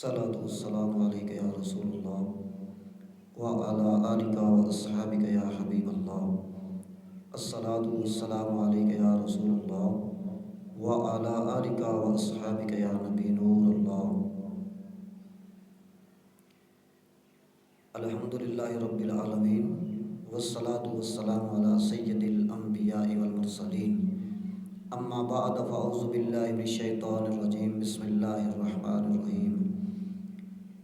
الصلاة والسلام عليك يا رسول الله وعلى آلك وأصحابك يا حبيب الله. الصلاة والسلام عليك يا رسول الله وعلى آلك وأصحابك يا نبي نور الله. الحمد لله رب العالمين والصلاة والسلام على سيد الأنبياء والمرسلين. اما بعد فاعوذ باللہ من الشیطان الرجیم. بسم اللہ الرحمن الرحیم.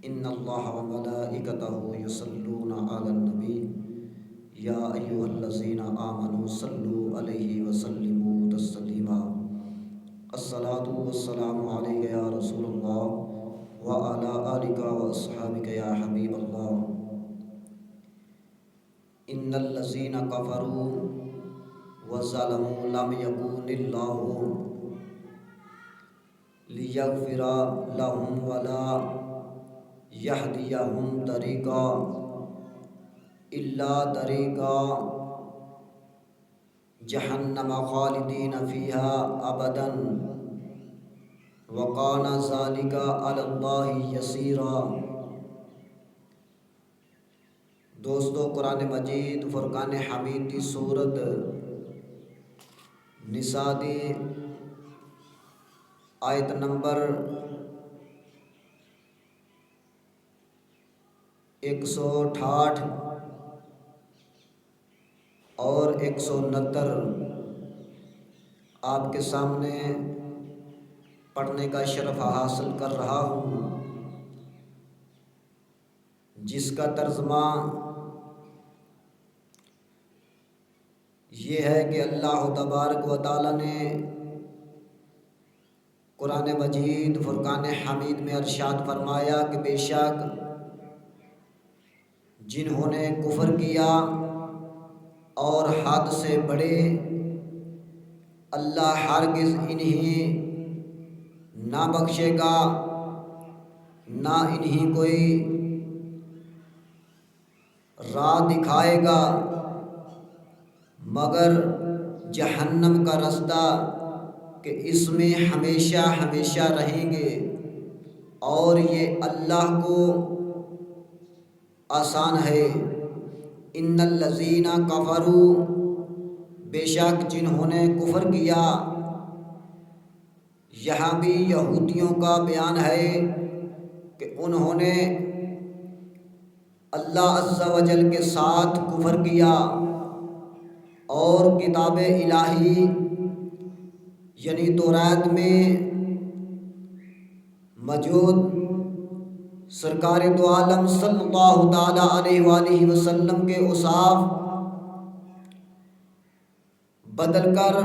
ان اللہ وملائکتہ یصلون علی النبی یا ایھا الذین آمنوا صلوا علیہ وسلموا تسلیما. الصلاۃ والسلام علیک یا رسول اللہ وعلی آلک واصحابک یا حبیب اللہ. ان الذین کفروا وظلموا لم يكن الله ليغفر لهم ولا يهديهم طريقا إلا طريقا جهنم خالدين فيها أبدا وكان ذلك على الله يسيرا. دوستو، قرآن مجید فرقان حمید کی سورت نساء دی آیت نمبر 168 اور 169 آپ کے سامنے پڑھنے کا شرف حاصل کر رہا ہوں، جس کا ترجمہ یہ ہے کہ اللہ تبارک و تعالی نے قرآن مجید فرقان حمید میں ارشاد فرمایا کہ بے شک جنہوں نے کفر کیا اور حد سے بڑھے، اللہ ہرگز انہیں نہ بخشے گا، نہ انہیں کوئی راہ دکھائے گا مگر جہنم کا رستہ کہ اس میں ہمیشہ ہمیشہ رہیں گے، اور یہ اللہ کو آسان ہے. ان الذین کفروا، بے شک جنہوں نے کفر کیا. یہاں بھی یہودیوں کا بیان ہے کہ انہوں نے اللہ عز و جل کے ساتھ کفر کیا اور کتاب الہی یعنی تورات میں موجود سرکار دو عالم صلی اللہ تعالی علیہ وآلہ وسلم کے اوصاف بدل کر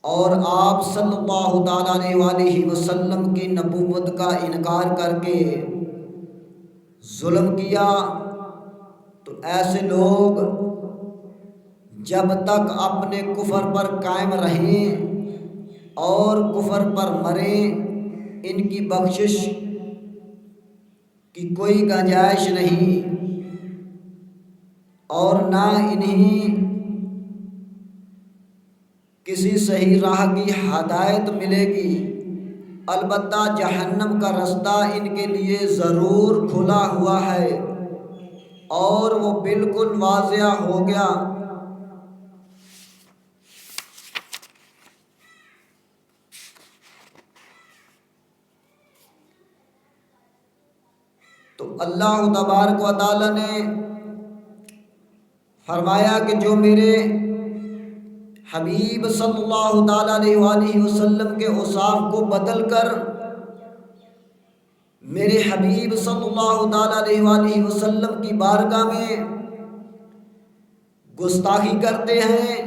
اور آپ صلی اللہ تعالی علیہ وآلہ وسلم کی نبوت کا انکار کر کے ظلم کیا. تو ایسے لوگ جب تک اپنے کفر پر قائم رہیں اور کفر پر مریں، ان کی بخشش کی کوئی گنجائش نہیں اور نہ انہیں کسی صحیح راہ کی ہدایت ملے گی. البتہ جہنم کا رستہ ان کے لیے ضرور کھلا ہوا ہے اور وہ بالکل واضح ہو گیا. تو اللہ تبارک و تعالی نے فرمایا کہ جو میرے حبیب صلی اللہ تعالی علیہ وآلہ وسلم کے اوصاف کو بدل کر میرے حبیب صلی اللہ تعالی علیہ وآلہ وسلم کی بارگاہ میں گستاخی کرتے ہیں،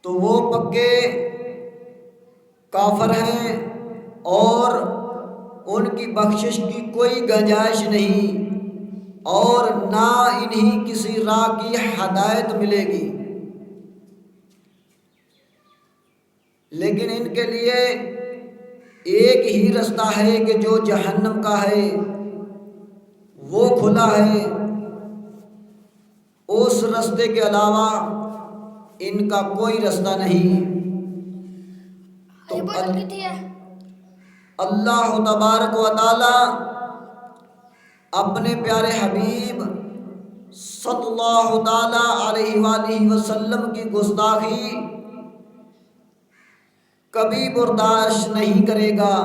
تو وہ پکے کافر ہیں اور ان کی بخشش کی کوئی گنجائش نہیں اور نہ انہیں کسی راہ کی ہدایت ملے گی. لیکن ان کے لیے ایک ہی رستہ ہے کہ جو جہنم کا ہے، وہ کھلا ہے. اس رستے کے علاوہ ان کا کوئی رستہ نہیں. اللہ تبارک و تعالی اپنے پیارے حبیب صلی اللہ تعالی علیہ وآلہ وسلم کی گستاخی کبھی برداشت نہیں کرے گا۔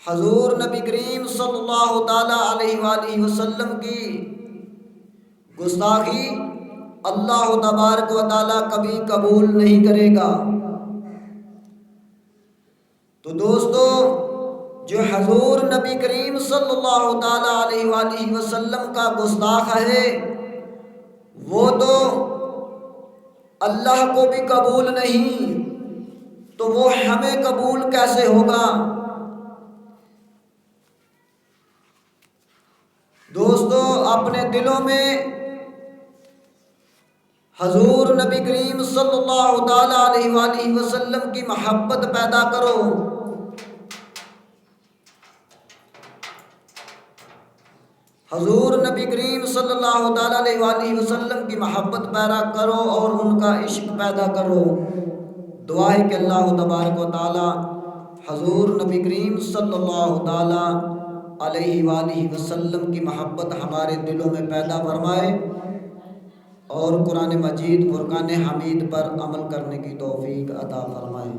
حضور نبی کریم صلی اللہ تعالی علیہ وآلہ وسلم کی گستاخی اللہ تبارک و تعالی کبھی قبول نہیں کرے گا۔ تو دوستو، جو حضور نبی کریم صلی اللہ تعالی علیہ وآلہ وسلم کا گستاخ ہے وہ تو اللہ کو بھی قبول نہیں، تو وہ ہمیں قبول کیسے ہوگا؟ دوستو، اپنے دلوں میں حضور نبی کریم صلی اللہ تعالی علیہ وآلہ وسلم کی محبت پیدا کرو۔ حضور نبی کریم صلی اللہ تعالی علیہ وآلہ وسلم کی محبت پیدا کرو اور ان کا عشق پیدا کرو۔ دعا ہے کہ اللہ تبارک و تعالی حضور نبی کریم صلی اللہ تعالی علیہ وآلہ وسلم کی محبت ہمارے دلوں میں پیدا فرمائے اور قرآن مجید فرقان حمید پر عمل کرنے کی توفیق عطا فرمائے۔